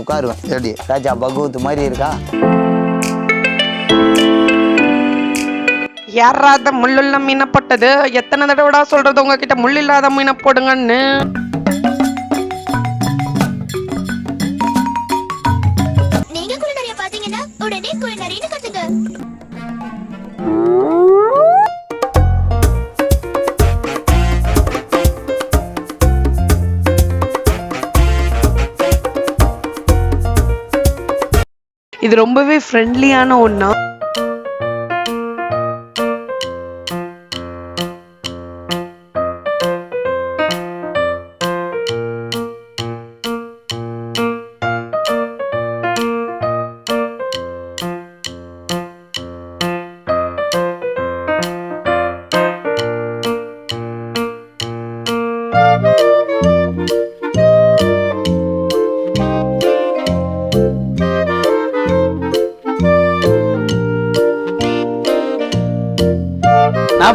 உட்காருவேன். எப்படி ராஜா பகவத் மாதிரி இருக்கா? யாராத முள்ளுள்ள மீனை போட்டது? எத்தனை தடவைடா சொல்றது உங்ககிட்ட முள் இல்லாத மீனை போடுங்கன்னு? நீங்க குளிநறிய பாத்தீங்கன்னா உடனே குளிநறின்னு கத்துங்க. இது ரொம்பவே ஃப்ரெண்ட்லியான ஒண்ணா.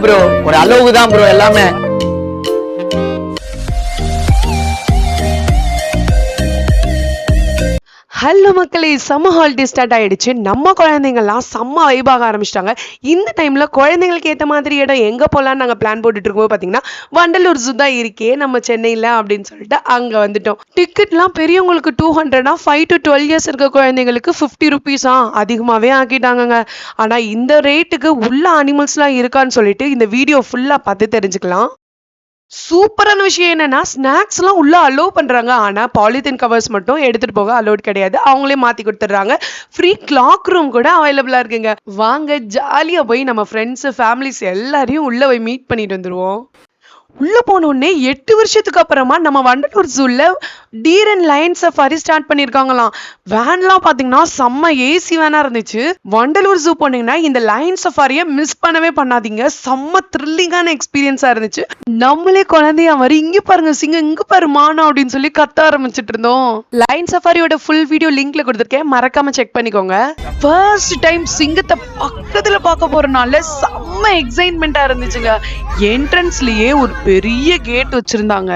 ப்ரோ ஒரு அளவுக்கு தான் ப்ரோ எல்லாமே. ஹலோ மக்களே, சம்மர் ஹாலிடே ஸ்டார்ட் ஆயிடுச்சு. நம்ம குழந்தைங்கள்லாம் செம்ம வைபாக ஆரம்பிச்சிட்டாங்க. இந்த டைம்ல குழந்தைங்களுக்கு ஏற்ற மாதிரி இடம் எங்க போலான்னு நாங்கள் பிளான் போட்டுட்டு இருக்கும்போது பார்த்தீங்கன்னா வண்டலூர் ஜூ தான் இருக்கே நம்ம சென்னையில் அப்படின்னு சொல்லிட்டு அங்கே வந்துட்டோம். டிக்கெட்லாம் பெரியவங்களுக்கு 200, 5 to 12 years இருக்க குழந்தைங்களுக்கு 50 rupees அதிகமாகவே ஆக்கிட்டாங்கங்க. ஆனால் இந்த ரேட்டுக்கு உள்ள அனிமல்ஸ்லாம் இருக்கான்னு சொல்லிட்டு இந்த வீடியோ ஃபுல்லாக பார்த்து தெரிஞ்சுக்கலாம். சூப்பரான விஷயம் என்னன்னா ஸ்நாக்ஸ் எல்லாம் உள்ள அலோவ் பண்றாங்க. ஆனா பாலித்தீன் கவர்ஸ் மட்டும் எடுத்துட்டு போக அலோட் கிடையாது. அவங்களே மாத்தி கொடுத்துட்றாங்க. ஃப்ரீ கிளாக் ரூம் கூட அவைலபிளா இருக்குங்க. வாங்க ஜாலியா போய் நம்ம ஃப்ரெண்ட்ஸ் ஃபேமிலிஸ் எல்லாரையும் உள்ள போய் மீட் பண்ணிட்டு வந்துருவோம். உள்ள போனோடனே 8 வருஷத்துக்கு அப்புறமா நம்ம Vandalur zoo deer and lion safari start பண்ணிருக்காங்களாம். வேன்லாம் பாத்தீங்கன்னா செம்ம ஏசி வேனா இருந்துச்சு. வண்டலூர் ஜூ போனீங்கன்னா இந்த லயன் சஃபாரியை மிஸ் பண்ணவே பண்ணாதீங்க. செம்ம த்ரில்லிங்கான எக்ஸ்பீரியன்ஸா இருந்துச்சு. நம்மளே குழந்தையா மாதிரி இங்க பாருங்க சிங்கம், இங்க பாரு மானம் அப்படின்னு சொல்லி கத்த ஆரம்பிச்சுட்டு இருந்தோம். லயன் சஃபாரியோட ஃபுல் வீடியோ லிங்க்ல கொடுத்துருக்கேன், மறக்காம செக் பண்ணிக்கோங்க. ஃபர்ஸ்ட் டைம் சிங்கத்தை பக்கத்துல பார்க்க போறனால செம்ம எக்ஸைட்மெண்டா இருந்துச்சுங்க. என்ட்ரன்ஸ்லயே ஒரு பெரிய கேட் வச்சிருந்தாங்க.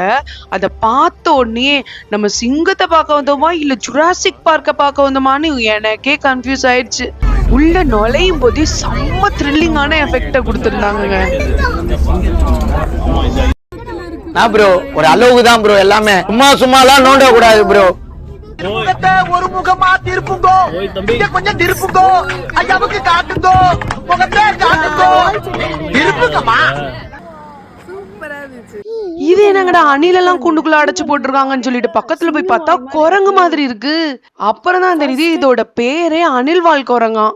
அதை பார்த்த உடனே நம்ம சிங்கத்தை பார்க்க வந்தோமா இல்ல ஜுராசிக் பார்க்க பார்க்க வந்தோமான்னு எனக்கே கன்ஃபியூஸ் ஆயிடுச்சு. உள்ள நுழையும் போதே செம்ம த்ரில்லிங்கான எஃபெக்ட கொடுத்துருந்தாங்க. ப்ரோ ஒரு அளவுக்கு தான் ப்ரோ எல்லாமே. சும்மாலாம் நோண்ட கூடாது ப்ரோ. ஒரு முகமா திருப்புங்கோ, கொஞ்சம் திருப்புங்கோ, ஐயாவுக்கு காட்டுங்கோ, முகத்தை காட்டுங்கோ, திருப்புங்கம்மா. இது என்னங்கடா அணிலெல்லாம் கூண்டுக்குள்ள அடைச்சு போட்டிருக்காங்கன்னு சொல்லிட்டு பக்கத்துல போய் பார்த்தா குரங்கு மாதிரி இருக்கு. அப்புறம் தான் தெரியுது இதோட பேரே அணில்வால் குரங்கா.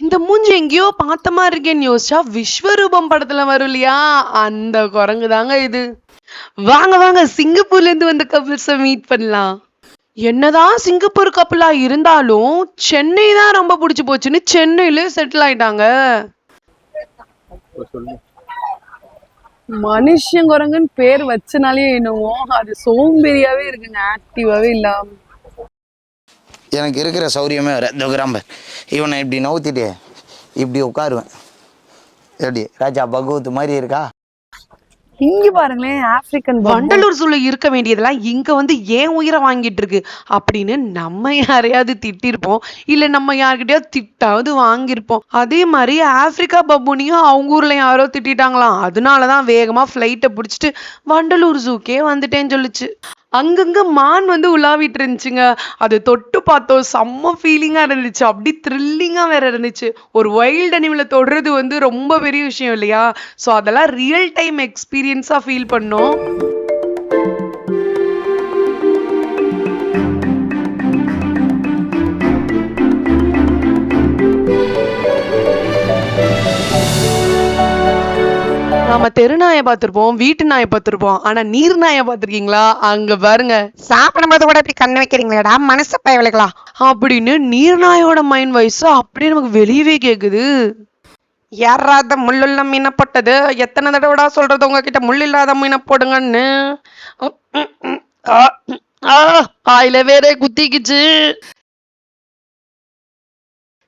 இந்த மூஞ்சி எங்கேயோ பார்த்த மாதிரி இருக்கேன்னு யோசிச்சா விஸ்வரூபம் படத்துல வரும் இல்லையா, அந்த குரங்கு தாங்க இது. வாங்க வாங்க சிங்கப்பூர்ல இருந்து வந்த கப்பிள்ஸை மீட் பண்ணலாம். என்னதான் சிங்கப்பூர் கப்பலா இருந்தாலும் சென்னை தான் ரொம்ப பிடிச்சு போச்சுன்னு சென்னையில செட்டில் ஆயிட்டாங்க. மனுஷன் குரங்குன்னு பேர் வச்சனாலே என்னவோ அது சோம்பேறியாவே இருக்குங்க, ஆக்டிவாவே இல்லாம. எனக்கு இருக்கிற சௌரியமே வர கிராம இவனை இப்படி நவுத்திட்டு இப்படி உட்காருவேன். எப்படி ராஜா பகவத் மாதிரி இருக்கா? இங்க பாருங்களேன், ஆப்பிரிக்கன் வண்டலூர் ஜூல இருக்க வேண்டியதெல்லாம் இங்க வந்து ஏன் உயிரை வாங்கிட்டு இருக்கு அப்படின்னு நம்ம யாரையாவது திட்டிருப்போம், இல்ல நம்ம யாருக்கிட்டயாவது திட்டாவது வாங்கியிருப்போம். அதே மாதிரி ஆப்பிரிக்கா பப்புனியும் அவங்க ஊர்ல யாரோ திட்டாங்களாம். அதனாலதான் வேகமா ஃபிளைட்டை பிடிச்சிட்டு வண்டலூர் ஜூக்கே வந்துட்டேன்னு சொல்லிச்சு. அங்கங்க மான் வந்து உலாவிட்டு இருந்துச்சுங்க. அது தொட்டு பார்த்தோம், செம்ம ஃபீலிங்கா இருந்துச்சு. அப்படி த்ரில்லிங்கா வேற இருந்துச்சு. ஒரு வைல்ட் அனிமலை தொடுறது வந்து ரொம்ப பெரிய விஷயம் இல்லையா? ஸோ அதெல்லாம் ரியல் டைம் எக்ஸ்பீரியன்ஸா ஃபீல் பண்ணோம். நம்ம தெரு நாயை பார்த்திருப்போம், வீட்டு நாயை பார்த்திருப்போம், ஆனா நீர் நாயை பார்த்திருக்கீங்களா? அங்க பாருங்க, சாப்பிடும்போது கூட இப்படி கண்ணு வைக்கிறீங்களா மனசு பயவலைகளா அப்படின்னு நீர் நாயோட மைண்ட் வாய்ஸ் அப்படியே நமக்கு வெளியவே கேக்குது. யாராத முள்ளுள்ள மீனை போட்டது? எத்தனை தடவைடா சொல்றது உங்ககிட்ட முள் இல்லாத மீனை போடுங்கன்னு? ஆயில வேற குத்திக்குச்சு.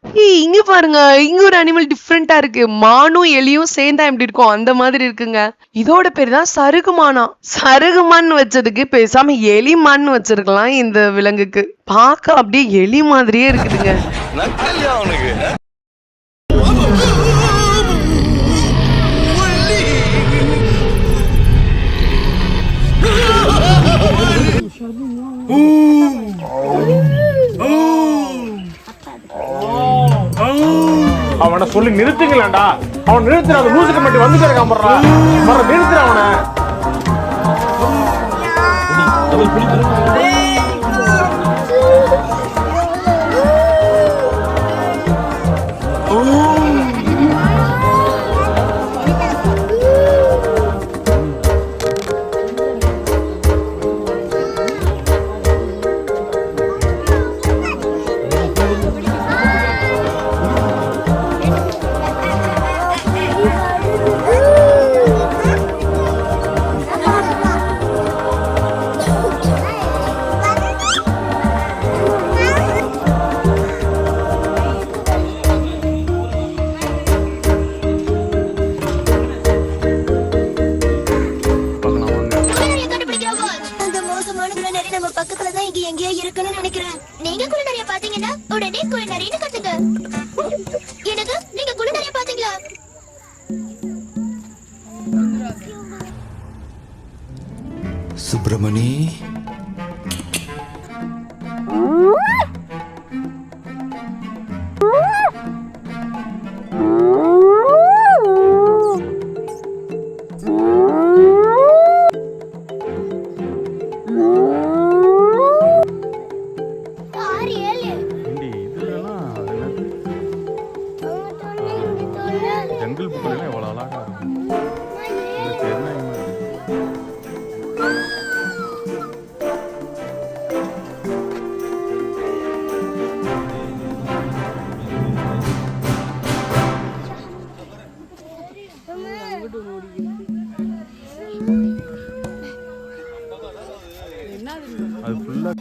ஏய் இங்க பாருங்க, இங்க ஒரு அனிமல் டிஃப்ரெண்டா இருக்கு. மானும் எலியும் சேர்ந்தா எப்படி இருக்கும் அந்த மாதிரி இருக்குங்க. இதோட பேர் தான் சருகுமானா. சருகுமான் வச்சதுக்கு பேசாம எலிமான் வச்சிருக்கலாம் இந்த விலங்குக்கு. பார்க்க அப்படியே எலி மாதிரியே இருக்குதுங்க. அவனை சொல்லி நிறுத்துங்களேன்டா. அவன் நிறுத்துற அந்த மூசுக்கு மட்டும் வந்துட்டு இருக்கான் பண்றா. நிறுத்துற அவனை. குள்ளநரியை கண்டுபிடிக்கிறோம் boss. அந்த மோசமான குள்ளநரி நம்ம பக்கத்துல தான் இங்க எங்கேயோ இருக்குன்னு நினைக்கிறேன். நீங்க குள்ளநரியை பாத்தீங்கன்னா உடனே குள்ளநரின்னு கத்துங்க. எனக்கு நீங்க குள்ளநரியை பாத்தீங்களா? சுப்பிரமணி, ஜங்கிள் புக்கில் எவ்வளோ அழகா இருக்கும். அது ஃபுல்லா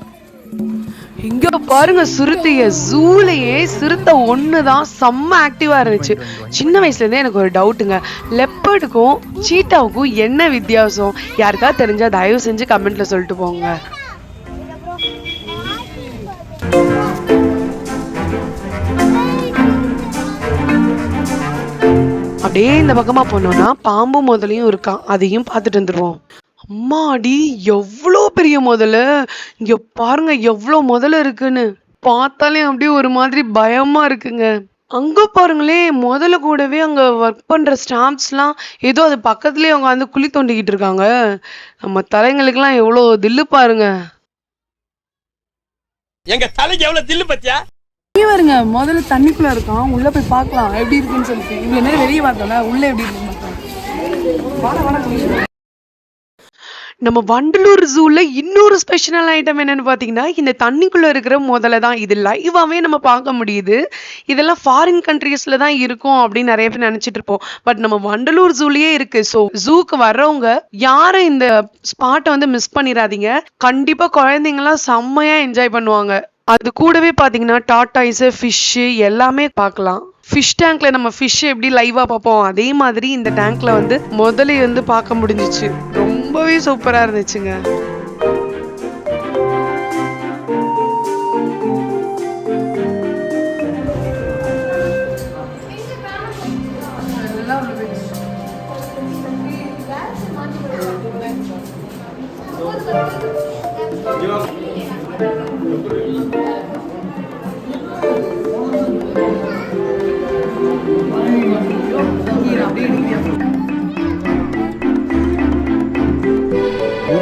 இங்க பாருங்க சிறுத்தைய. ஜூலயே சிறுத்தை ஒண்ணுதான் செம்ம ஆக்டிவா இருந்துச்சு. சின்ன வயசுல இருந்தே எனக்கு ஒரு டவுட்டுங்க, லெப்பர்டுக்கும் சீட்டாவுக்கும் என்ன வித்தியாசம்? யாருக்காவது தெரிஞ்சா தயவு செஞ்சு கமெண்ட்ல சொல்லிட்டு போங்க. அப்படியே இந்த பக்கமா போனோம்னா பாம்பு முதலையும் இருக்கான், அதையும் பார்த்துட்டு வந்துருவோம். அம்மாடி எவ்வளோ பெரிய முதல்ல! இங்க பாருங்க எவ்வளோ முதல்ல இருக்குன்னு. பார்த்தாலே அப்படியே ஒரு மாதிரி பயமா இருக்குங்க. அங்க பாருங்களேன், முதல்ல கூடவே அங்க ஒர்க் பண்ற ஸ்டாம்ப்ஸ்லாம் ஏதோ அது பக்கத்துலயே அவங்க வந்து குழி தோண்டிக்கிட்டு இருக்காங்க. நம்ம தலைங்களுக்கெல்லாம் எவ்வளோ தில்லு பாருங்க. எங்க தலைக்கு எவ்வளவு தில்லு பத்தியா? இங்க பாருங்க, முதல்ல தண்ணிக்குள்ள இருக்கான். உள்ள போய் பார்க்கலாம் எப்படி இருக்குன்னு சொல்லிட்டு. இங்க என்ன வெளியே பார்த்தோம்ல, உள்ள எப்படி இருக்குன்னு பார்த்தோம். நம்ம வண்டலூர் ஜூல இன்னொரு ஸ்பெஷல் ஐட்டம் என்னன்னு பாத்தீங்கன்னா, இந்த தண்ணிக்குள்ள இருக்கிற முதல்ல தான். இது லைவாவே நம்ம பார்க்க முடியுது. இதெல்லாம் ஃபாரின் கண்ட்ரீஸ்ல தான் இருக்கும் அப்படின்னு நிறைய பேர் நினைச்சிட்டு இருப்போம். பட் நம்ம வண்டலூர் ஜூலயே இருக்கு. ஸோ ஜூக்கு வர்றவங்க யாரும் இந்த ஸ்பாட்டை வந்து மிஸ் பண்ணிடாதீங்க. கண்டிப்பா குழந்தைங்கலாம் செம்மையா என்ஜாய் பண்ணுவாங்க. அது கூடவே பாத்தீங்கன்னா டாட்டாய்ஸ், ஃபிஷ் எல்லாமே பார்க்கலாம். ஃபிஷ் டேங்க்ல நம்ம ஃபிஷ் எப்படி லைவா பார்ப்போம், அதே மாதிரி இந்த டேங்க்ல வந்து முதல்ல வந்து பார்க்க முடிஞ்சிச்சு. ரொம்பவே சூப்பரா இருந்துச்சுங்க.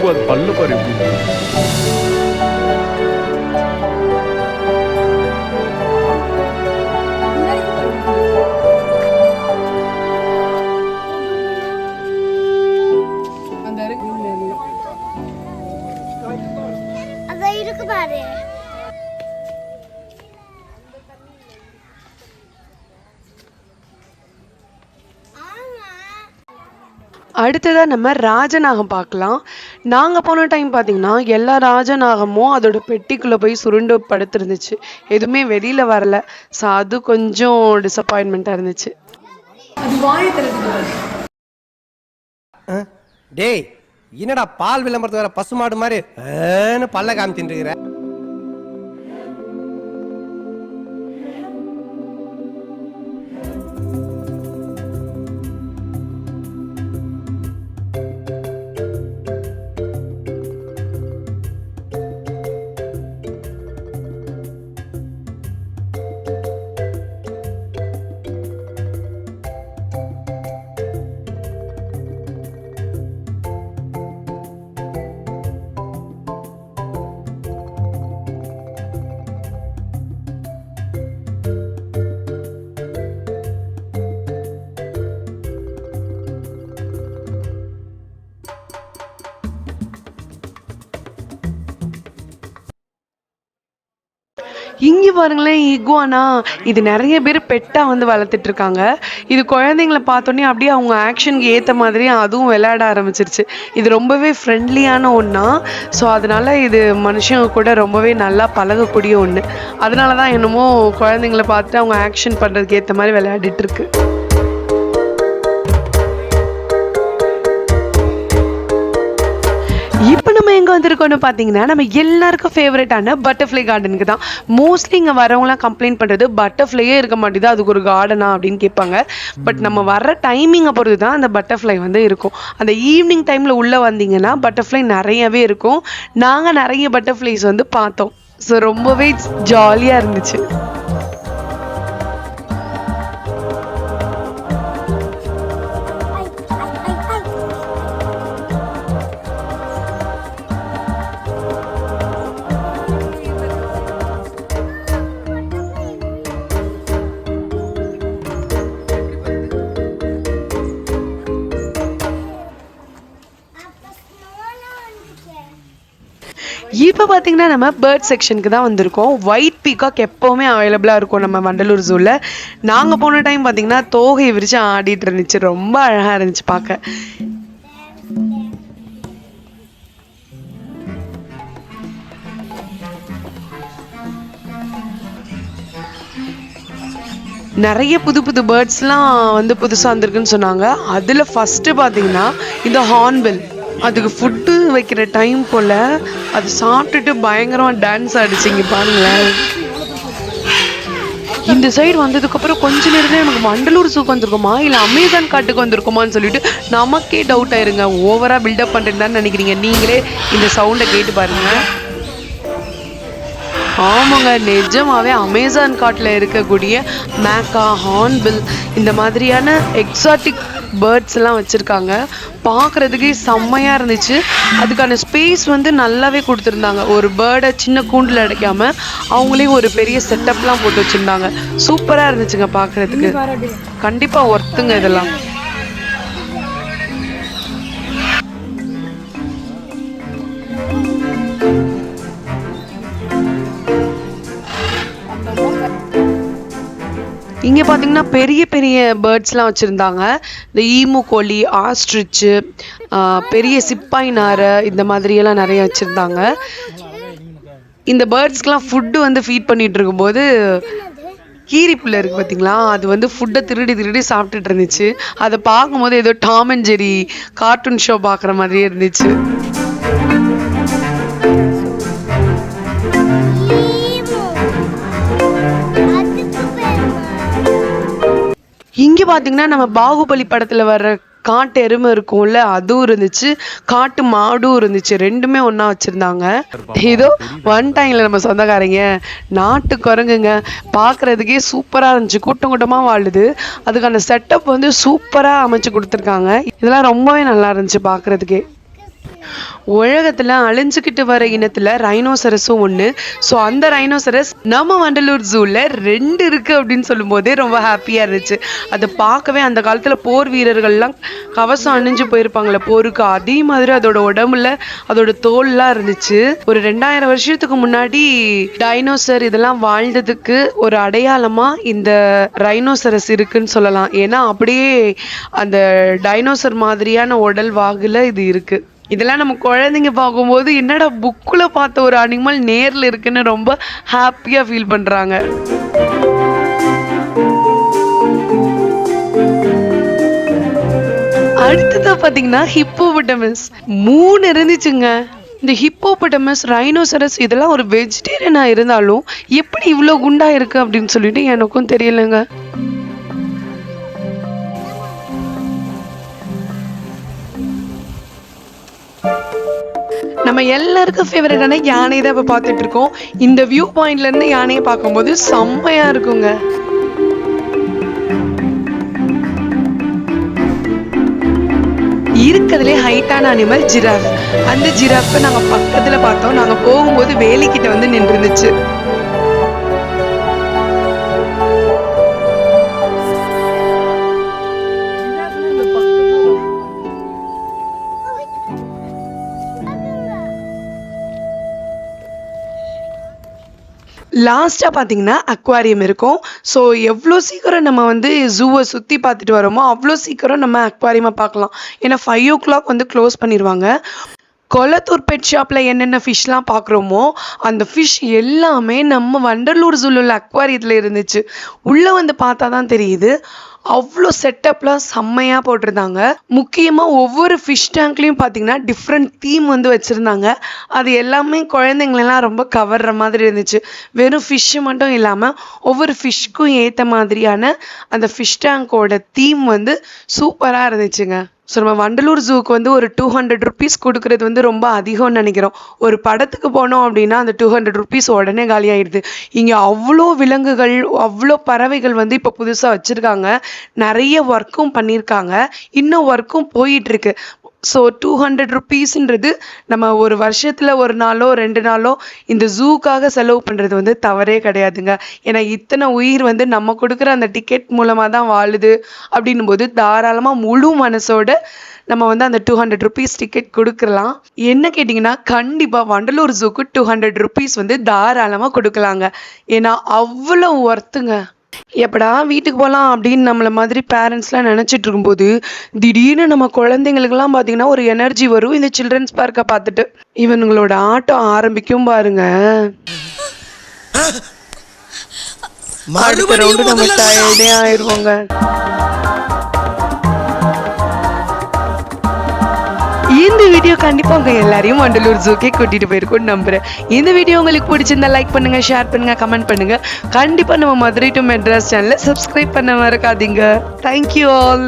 அது பல்லு பாரு எப்படி. அதான் இருக்கு பாரு. அடுத்ததாக நம்ம ராஜநாகம் பார்க்கலாம். நாங்கள் போன டைம் பார்த்தீங்கன்னா எல்லா ராஜநாகமும் அதோட பெட்டிக்குள்ளே போய் சுருண்டு படுத்துருந்துச்சு, எதுவுமே வெளியில் வரல. ஸோ அது கொஞ்சம் டிசப்பாயின்மெண்ட்டாக இருந்துச்சு. டேய் என்னடா பால் விளம்பரத்து வர பசுமாடு மாதிரி பல்ல காமிச்சுட்டு இருக்கிற? இங்கே பாருங்களேன், இகுவானா. இது நிறைய பேர் பெட்டாக வந்து வளர்த்துட்டு இருக்காங்க. இது குழந்தைங்கள பார்த்தோன்னே அப்படியே அவங்க ஆக்ஷனுக்கு ஏற்ற மாதிரி அதுவும் விளையாட ஆரம்பிச்சிருச்சு. இது ரொம்பவே ஃப்ரெண்ட்லியான ஒன்றா. ஸோ அதனால இது மனுஷங்க கூட ரொம்பவே நல்லா பழகக்கூடிய ஒன்று. அதனால தான் என்னமோ குழந்தைங்கள பார்த்துட்டு அவங்க ஆக்ஷன் பண்ணுறதுக்கு ஏற்ற மாதிரி விளையாடிட்டு இருக்கு. இப்போ நம்ம எங்கே வந்திருக்கோம்னு பார்த்தீங்கன்னா, நம்ம எல்லாருக்கும் ஃபேவரட்டான பட்டர்ஃப்ளை கார்டனுக்கு தான். மோஸ்ட்லி இங்கே வரவங்களாம் கம்ப்ளைண்ட் பண்ணுறது பட்டர்ஃப்ளையே இருக்க மாட்டேது, அதுக்கு ஒரு கார்டனா அப்படின்னு கேட்பாங்க. பட் நம்ம வர்ற டைமிங்கை பொறுத்து தான் அந்த பட்டர்ஃப்ளை வந்து இருக்கும். அந்த ஈவினிங் டைமில் உள்ளே வந்தீங்கன்னா பட்டர்ஃப்ளை நிறையவே இருக்கும். நாங்கள் நிறைய பட்டர்ஃப்ளைஸ் வந்து பார்த்தோம். ஸோ ரொம்பவே ஜாலியாக இருந்துச்சு. இப்போ பார்த்தீங்கன்னா நம்ம பேர்ட் செக்ஷனுக்கு தான் வந்திருக்கோம். ஒயிட் பீகாக் எப்போவுமே அவைலபிளாக இருக்கும் நம்ம வண்டலூர் ஜூவில். நாங்கள் போன டைம் பார்த்தீங்கன்னா தோகை விரித்து ஆடிட்டு இருந்துச்சு, ரொம்ப அழகாக இருந்துச்சு பார்க்க. நிறைய புது புது பேர்ட்ஸ்லாம் வந்து புதுசாக வந்திருக்குன்னு சொன்னாங்க. அதில் ஃபஸ்ட்டு பார்த்தீங்கன்னா இந்த ஹார்ன்பில். அதுக்கு ஃபுட்டு வைக்கிற டைம் போல் அது சாப்பிட்டுட்டு பயங்கரமாக டான்ஸ் ஆடிச்சிங்க பாருங்களேன். இந்த சைடு வந்ததுக்கப்புறம் கொஞ்ச நேரத்தில் எனக்கு வண்டலூர் ஜூக்கு வந்திருக்குமா இல்லை அமேசான் காட்டுக்கு வந்திருக்குமான்னு சொல்லிட்டு நமக்கே டவுட் ஆயிருங்க. ஓவராக பில்டப் பண்ணுறதுன்னு நினைக்கிறீங்க, நீங்களே இந்த சவுண்டை கேட்டு பாருங்கள். ஆமாங்க, நிஜமாவே அமேசான் காட்டில் இருக்கக்கூடிய மேக்கா, ஹார்ன்பில் இந்த மாதிரியான எக்ஸாட்டிக் பேர்ட்ஸ் எல்லாம் வச்சுருக்காங்க. பார்க்குறதுக்கே செம்மையாக இருந்துச்சு. அதுக்கான ஸ்பேஸ் வந்து நல்லாவே கொடுத்துருந்தாங்க. ஒரு பேர்டை சின்ன கூண்டில் அடைக்காம அவங்களே ஒரு பெரிய செட்டப்லாம் போட்டு வச்சுருந்தாங்க. சூப்பராக இருந்துச்சுங்க பார்க்குறதுக்கு. கண்டிப்பாக ஒர்த்துங்க இதெல்லாம். இங்கே பார்த்தீங்கன்னா பெரிய பெரிய பேர்ட்ஸ்லாம் வச்சுருந்தாங்க. இந்த ஈமு கோழி, ஆஸ்ட்ரிச்சு, பெரிய சிப்பாய் நாரை இந்த மாதிரியெல்லாம் நிறைய வச்சுருந்தாங்க. இந்த பேர்ட்ஸ்க்கெலாம் ஃபுட்டு வந்து ஃபீட் பண்ணிகிட்டு இருக்கும்போது கீரிப்புள்ள இருக்குது பார்த்தீங்களா, அது வந்து ஃபுட்டை திருடி சாப்பிட்டுட்டு இருந்துச்சு. அதை பார்க்கும்போது ஏதோ Tom and Jerry cartoon show பார்க்குற மாதிரியே இருந்துச்சு. இங்கே பார்த்தீங்கன்னா நம்ம பாகுபலி படத்தில் வர்ற காட்டு எருமை இருக்கும்ல, அதுவும் இருந்துச்சு, காட்டு மாடும் இருந்துச்சு. ரெண்டுமே ஒன்றா வச்சுருந்தாங்க. ஏதோ ஒன் டைமில் நம்ம சொந்தக்காரங்க நாட்டு குரங்குங்க, பார்க்குறதுக்கே சூப்பராக இருந்துச்சு. கூட்டம் கூட்டமாக வாழுது. அதுக்கான செட்டப் வந்து சூப்பராக அமைச்சு கொடுத்துருக்காங்க. இதெல்லாம் ரொம்பவே நல்லா இருந்துச்சு பார்க்குறதுக்கே. உலகத்தில் அழிஞ்சுக்கிட்டு வர இனத்தில் ரைனோசரஸும் ஒன்று. ஸோ அந்த ரைனோசரஸ் நம்ம வண்டலூர் ஜூவில் 2 இருக்குது அப்படின்னு சொல்லும்போதே ரொம்ப ஹாப்பியாக இருந்துச்சு. அதை பார்க்கவே அந்த காலத்தில் போர் வீரர்கள்லாம் கவசம் அணிஞ்சு போயிருப்பாங்களே போருக்கு, அதே மாதிரி அதோட உடம்புல அதோட தோல்லாம் இருந்துச்சு. ஒரு 2000 வருஷத்துக்கு முன்னாடி டைனோசர் இதெல்லாம் வாழ்ந்ததுக்கு ஒரு அடையாளமாக இந்த ரைனோசரஸ் இருக்குன்னு சொல்லலாம். ஏன்னா அப்படியே அந்த டைனோசர் மாதிரியான உடல் வாகுல இது இருக்கு. இதெல்லாம் நம்ம குழந்தைங்க பார்க்கும்போது என்னடா புக்கில் பார்த்த ஒரு அனிமல் நேரில் இருக்குன்னு ரொம்ப ஹாப்பியாக ஃபீல் பண்ணுறாங்க. அடுத்ததாக பார்த்தீங்கன்னா ஹிப்போபொட்டமஸ் 3 இருந்துச்சுங்க. இந்த ஹிப்போபொட்டமஸ், ரைனோசரஸ் இதெல்லாம் ஒரு வெஜிடேரியனாக இருந்தாலும் எப்படி இவ்வளோ குண்டா இருக்கு அப்படின்னு சொல்லிட்டு எனக்கும் தெரியலைங்க. நம்ம எல்லாருக்கும் ஃபேவரட்டான யானை தான் இப்போ பார்த்துட்டு இருக்கோம். இந்த வியூ பாயிண்ட்ல இருந்து யானையை பார்க்கும்போது செம்மையா இருக்குங்க. இருக்கிறதுலே ஹைட்டான அனிமல் ஜிராஃப். அந்த ஜிராஃபை நாங்கள் பக்கத்தில் பார்த்தோம். நாங்கள் போகும்போது வேலிக்கிட்ட வந்து நின்று இருந்துச்சு. லாஸ்ட்டாக பார்த்தீங்கன்னா அக்வாரியம் இருக்கும். ஸோ எவ்வளோ சீக்கிரம் நம்ம வந்து ஜூவை சுற்றி பார்த்துட்டு வரோமோ அவ்வளோ சீக்கிரம் நம்ம அக்வாரியமை பார்க்கலாம். ஏன்னா 5 o'clock வந்து க்ளோஸ் பண்ணிடுவாங்க. கொளத்தூர் பெட் ஷாப்பில் என்னென்ன ஃபிஷ்லாம் பார்க்குறோமோ அந்த ஃபிஷ் எல்லாமே நம்ம வண்டலூர் ஜூவில் உள்ள அக்வாரியத்தில் இருந்துச்சு. உள்ளே வந்து பார்த்தா தான் தெரியுது, அவ்வளோ செட்டப்லாம் செம்மையாக போட்டிருந்தாங்க. முக்கியமாக ஒவ்வொரு ஃபிஷ் டேங்க்லேயும் பார்த்தீங்கன்னா டிஃப்ரெண்ட் தீம் வந்து வச்சுருந்தாங்க. அது எல்லாமே குழந்தைங்களெல்லாம் ரொம்ப கவர்ற மாதிரி இருந்துச்சு. வெறும் ஃபிஷ்ஷு மட்டும் இல்லாமல் ஒவ்வொரு ஃபிஷ்க்கும் ஏற்ற மாதிரியான அந்த ஃபிஷ் டேங்கோட தீம் வந்து சூப்பராக இருந்துச்சுங்க. ஸோ நம்ம வண்டலூர் ஜூக்கு வந்து ஒரு 200 rupees கொடுக்குறது வந்து ரொம்ப அதிகம்னு நினைக்கிறோம். ஒரு படத்துக்கு போனோம் அப்படின்னா அந்த 200 rupees உடனே காலியாகிடுது. இங்கே அவ்வளோ விலங்குகள், அவ்வளோ பறவைகள் வந்து இப்போ புதுசாக வச்சுருக்காங்க. நிறைய ஒர்க்கும் பண்ணியிருக்காங்க, இன்னும் ஒர்க்கும் போயிட்டுருக்கு. ஸோ 200 rupeesன்றது நம்ம ஒரு வருஷத்தில் 1 நாளோ 2 நாளோ இந்த ஜூக்காக செலவு பண்ணுறது வந்து தவறே கிடையாதுங்க. ஏன்னா இத்தனை உயிர் வந்து நம்ம கொடுக்குற அந்த டிக்கெட் மூலமாக தான் வாழுது. அப்படின்னும் போது தாராளமாக முழு மனசோட நம்ம வந்து அந்த 200 rupees டிக்கெட் கொடுக்கலாம். என்ன கேட்டிங்கன்னா கண்டிப்பாக வண்டலூர் ஜூக்கு 200 rupees வந்து தாராளமாக கொடுக்கலாங்க. ஏன்னா அவ்வளோ ஒர்த்துங்க. எப்படா வீட்டுக்கு போகலாம் அப்படின்னு நம்மளை மாதிரி பேரண்ட்ஸ்லாம் நினச்சிட்டு இருக்கும்போது திடீர்னு நம்ம குழந்தைங்களுக்கெல்லாம் பார்த்தீங்கன்னா ஒரு எனர்ஜி வரும் இந்த சில்ட்ரன்ஸ் பார்க்கை பார்த்துட்டு. இவனுங்களோட ஆட்டம் ஆரம்பிக்கும் பாருங்க. அடுத்த ரவுண்டு நம்ம டயர்டே ஆயிடுவோங்க. இந்த வீடியோ கண்டிப்பாக உங்கள் எல்லாரையும் வண்டலூர் ஜூக்கே கூட்டிகிட்டு போயிருக்கும்னு நம்புகிறேன். இந்த வீடியோ உங்களுக்கு பிடிச்சிருந்தா லைக் பண்ணுங்கள், ஷேர் பண்ணுங்கள், கமெண்ட் பண்ணுங்கள். கண்டிப்பாக நம்ம மதுரை டு மெட்ராஸ் சேனலை சப்ஸ்கிரைப் பண்ண மறக்காதீங்க. Thank you all.